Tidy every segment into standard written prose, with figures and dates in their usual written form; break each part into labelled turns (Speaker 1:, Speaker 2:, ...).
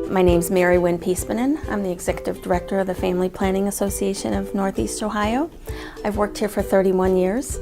Speaker 1: My name's Mary Wynn Piespanen. I'm the Executive Director of the Family Planning Association of Northeast Ohio. I've worked here for 31 years.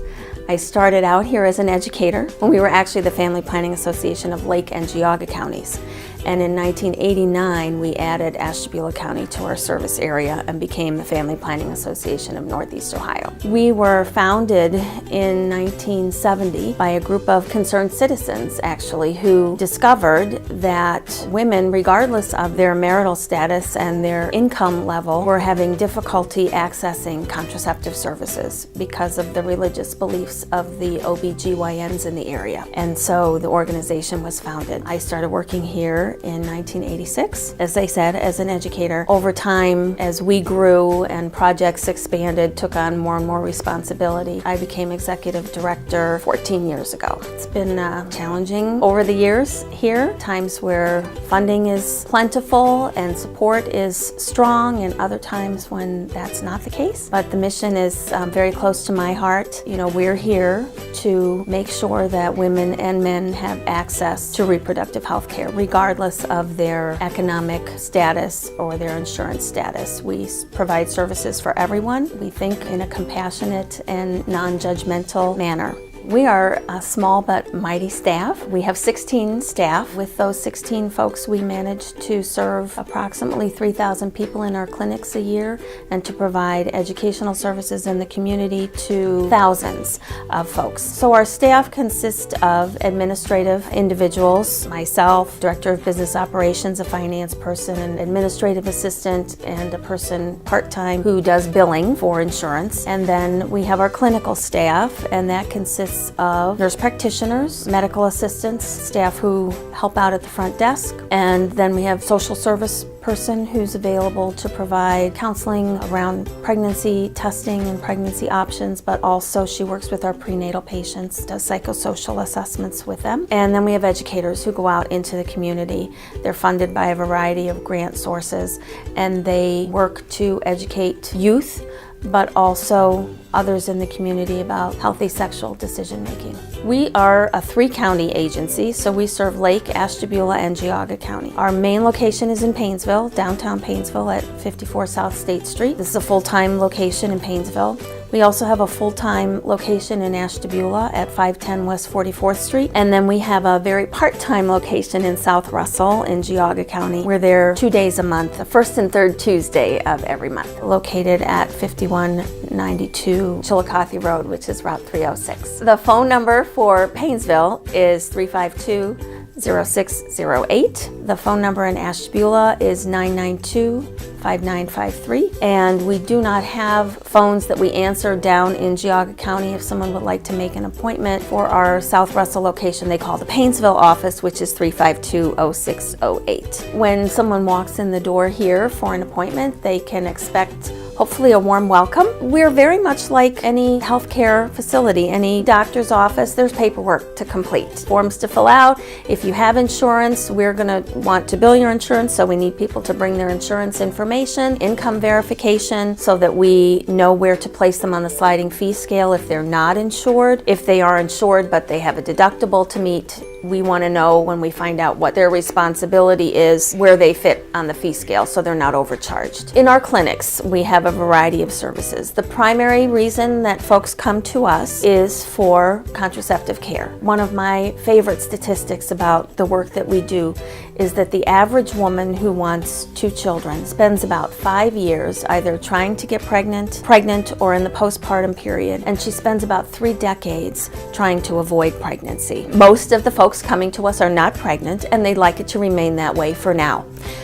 Speaker 1: I started out here as an educator when we were actually the Family Planning Association of Lake and Geauga counties. And in 1989, we added Ashtabula County to our service area and became the Family Planning Association of Northeast Ohio. We were founded in 1970 by a group of concerned citizens, actually, who discovered that women, regardless of their marital status and their income level, were having difficulty accessing contraceptive services because of the religious beliefs of the OBGYNs in the area. And so the organization was founded. I started working here in 1986, as I said, as an educator. Over time, as we grew and projects expanded, took on more and more responsibility, I became executive director 14 years ago. It's been challenging over the years here, times where funding is plentiful and support is strong, and other times when that's not the case. But the mission is very close to my heart. You know, we're here to make sure that women and men have access to reproductive health care, regardless of their economic status or their insurance status. We provide services for everyone. We think in a compassionate and non-judgmental manner. We are a small but mighty staff. We have 16 staff. With those 16 folks, we manage to serve approximately 3,000 people in our clinics a year and to provide educational services in the community to thousands of folks. So our staff consists of administrative individuals, myself, Director of Business Operations, a finance person, an administrative assistant, and a person part-time who does billing for insurance. And then we have our clinical staff, and that consists of nurse practitioners, medical assistants, staff who help out at the front desk, and then we have social service person who's available to provide counseling around pregnancy testing and pregnancy options, but also she works with our prenatal patients, does psychosocial assessments with them. And then we have educators who go out into the community. They're funded by a variety of grant sources, and they work to educate youth, but also others in the community about healthy sexual decision making. We are a 3-county agency, so we serve Lake, Ashtabula, and Geauga County. Our main location is in Paynesville, downtown Paynesville at 54 South State Street. This is a full-time location in Paynesville. We also have a full-time location in Ashtabula at 510 West 44th Street. And then we have a very part-time location in South Russell in Geauga County. We're there 2 days a month, the first and third Tuesday of every month. Located at 5192 Chillicothe Road, which is Route 306. The phone number for Paynesville is 352-0608. The phone number in Ashtabula is 992-5953. And we do not have phones that we answer down in Geauga County. If someone would like to make an appointment for our South Russell location, they call the Paynesville office, which is 352-0608. When someone walks in the door here for an appointment, they can expect hopefully a warm welcome. We're very much like any healthcare facility, any doctor's office. There's paperwork to complete, forms to fill out. If you have insurance, we're going to want to bill your insurance, so we need people to bring their insurance information, income verification, so that we know where to place them on the sliding fee scale if they're not insured. If they are insured but they have a deductible to meet, we want to know when we find out what their responsibility is, where they fit on the fee scale so they're not overcharged. In our clinics, we have a variety of services. The primary reason that folks come to us is for contraceptive care. One of my favorite statistics about the work that we do is that the average woman who wants 2 children spends about 5 years either trying to get pregnant, or in the postpartum period, and she spends about 3 decades trying to avoid pregnancy. Most of the folks coming to us are not pregnant, and they'd like it to remain that way for now.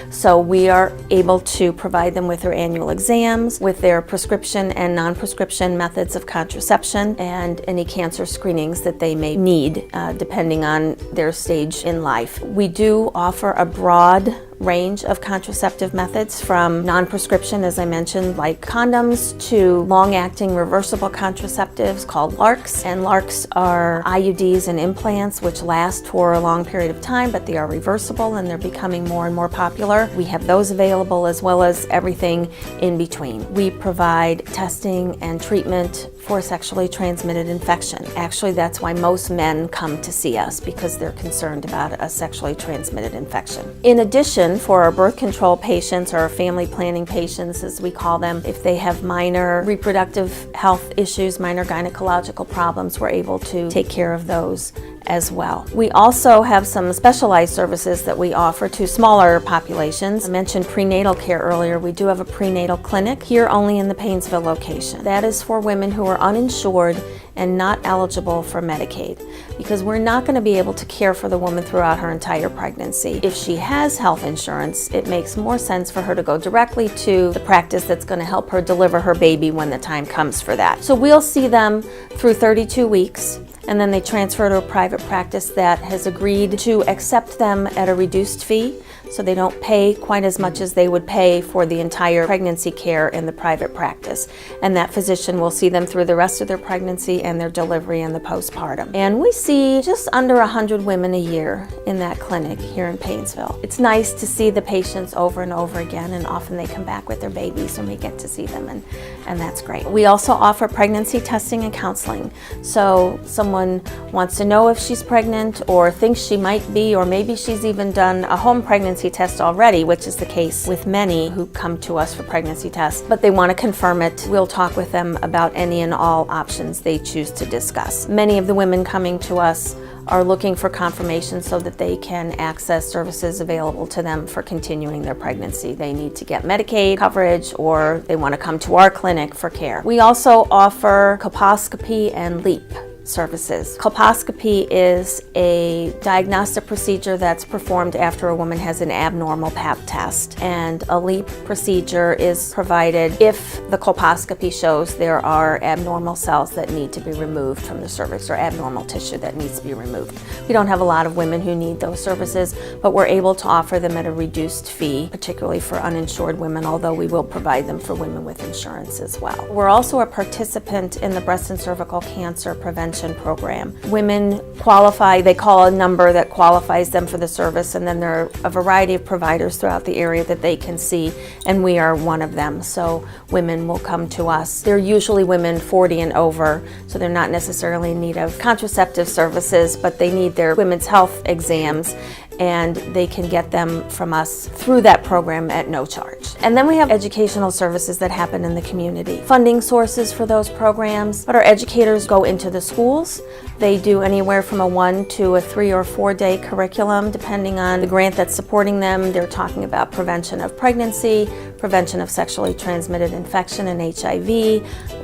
Speaker 1: So we are able to provide them with their annual exams, with their prescription and non-prescription methods of contraception, and any cancer screenings that they may need, depending on their stage in life. We do offer a broad range of contraceptive methods, from non-prescription, as I mentioned, like condoms, to long-acting reversible contraceptives called LARCs. And LARCs are IUDs and implants which last for a long period of time, but they are reversible and they're becoming more and more popular. We have those available, as well as everything in between. We provide testing and treatment for sexually transmitted infection. Actually, that's why most men come to see us, because they're concerned about a sexually transmitted infection. In addition, for our birth control patients, or our family planning patients as we call them, if they have minor reproductive health issues, minor gynecological problems, we're able to take care of those as well. We also have some specialized services that we offer to smaller populations. I mentioned prenatal care earlier. We do have a prenatal clinic here only in the Paynesville location. That is for women who are uninsured and not eligible for Medicaid, because we're not going to be able to care for the woman throughout her entire pregnancy. If she has health insurance, it makes more sense for her to go directly to the practice that's going to help her deliver her baby when the time comes for that. So we'll see them through 32 weeks, and then they transfer to a private practice that has agreed to accept them at a reduced fee, so they don't pay quite as much as they would pay for the entire pregnancy care in the private practice. And that physician will see them through the rest of their pregnancy and their delivery and the postpartum. And we see just under 100 women a year in that clinic here in Paynesville. It's nice to see the patients over and over again, and often they come back with their babies and we get to see them, and that's great. We also offer pregnancy testing and counseling. So someone wants to know if she's pregnant or thinks she might be, or maybe she's even done a home pregnancy test already, which is the case with many who come to us for pregnancy tests, but they want to confirm it. We'll talk with them about any and all options they choose to discuss. Many of the women coming to us are looking for confirmation so that they can access services available to them for continuing their pregnancy. They need to get Medicaid coverage, or they want to come to our clinic for care. We also offer colposcopy and LEAP services. Colposcopy is a diagnostic procedure that's performed after a woman has an abnormal Pap test, and a LEAP procedure is provided if the colposcopy shows there are abnormal cells that need to be removed from the cervix, or abnormal tissue that needs to be removed. We don't have a lot of women who need those services, but we're able to offer them at a reduced fee, particularly for uninsured women, although we will provide them for women with insurance as well. We're also a participant in the breast and cervical cancer prevention program. Women qualify, they call a number that qualifies them for the service, and then there are a variety of providers throughout the area that they can see, and we are one of them. So women will come to us. They're usually women 40 and over, so they're not necessarily in need of contraceptive services, but they need their women's health exams, and they can get them from us through that program at no charge. And then we have educational services that happen in the community. Funding sources for those programs, but our educators go into the schools. They do anywhere from a 1 to a 3 or 4 day curriculum, depending on the grant that's supporting them. They're talking about prevention of pregnancy, prevention of sexually transmitted infection and HIV.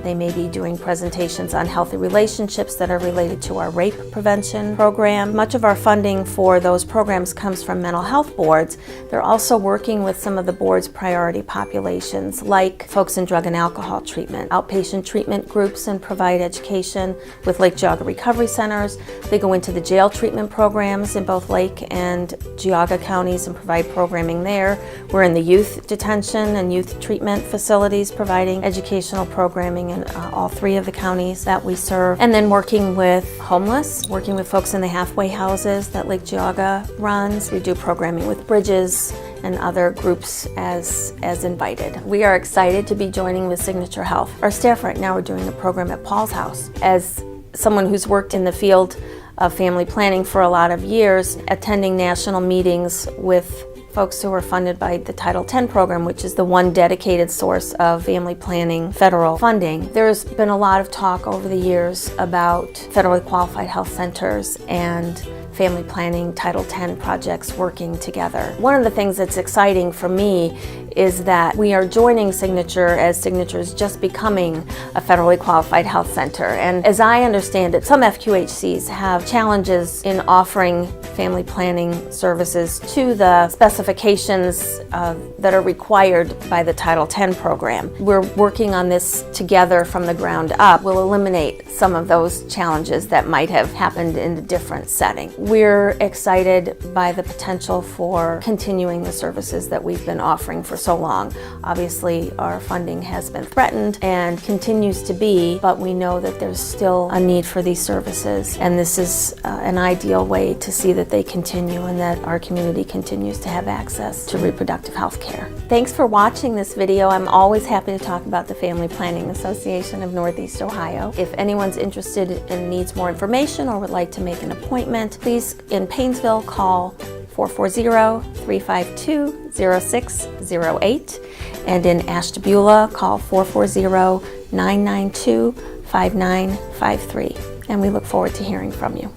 Speaker 1: They may be doing presentations on healthy relationships that are related to our rape prevention program. Much of our funding for those programs comes from mental health boards. They're also working with some of the board's priority populations, like folks in drug and alcohol treatment, outpatient treatment groups, and provide education with Lake Geauga Recovery Centers. They go into the jail treatment programs in both Lake and Geauga counties and provide programming there. We're in the youth detention and youth treatment facilities, providing educational programming in all 3 of the counties that we serve. And then working with homeless, working with folks in the halfway houses that Lake Geauga runs. We do programming with Bridges and other groups as invited. We are excited to be joining with Signature Health. Our staff right now are doing a program at Paul's House. As someone who's worked in the field of family planning for a lot of years, attending national meetings with folks who are funded by the Title X program, which is the one dedicated source of family planning federal funding. There's been a lot of talk over the years about federally qualified health centers and family planning Title X projects working together. One of the things that's exciting for me is that we are joining Signature as Signature is just becoming a federally qualified health center. And as I understand it, some FQHCs have challenges in offering family planning services to the specifications that are required by the Title X program. We're working on this together from the ground up. We'll eliminate some of those challenges that might have happened in a different setting. We're excited by the potential for continuing the services that we've been offering for so long. Obviously, our funding has been threatened and continues to be, but we know that there's still a need for these services, and this is an ideal way to see that that they continue and that our community continues to have access to reproductive health care. Thanks for watching this video. I'm always happy to talk about the Family Planning Association of Northeast Ohio. If anyone's interested and needs more information or would like to make an appointment, please, in Painesville, call 440-352-0608, and in Ashtabula, call 440-992-5953. And we look forward to hearing from you.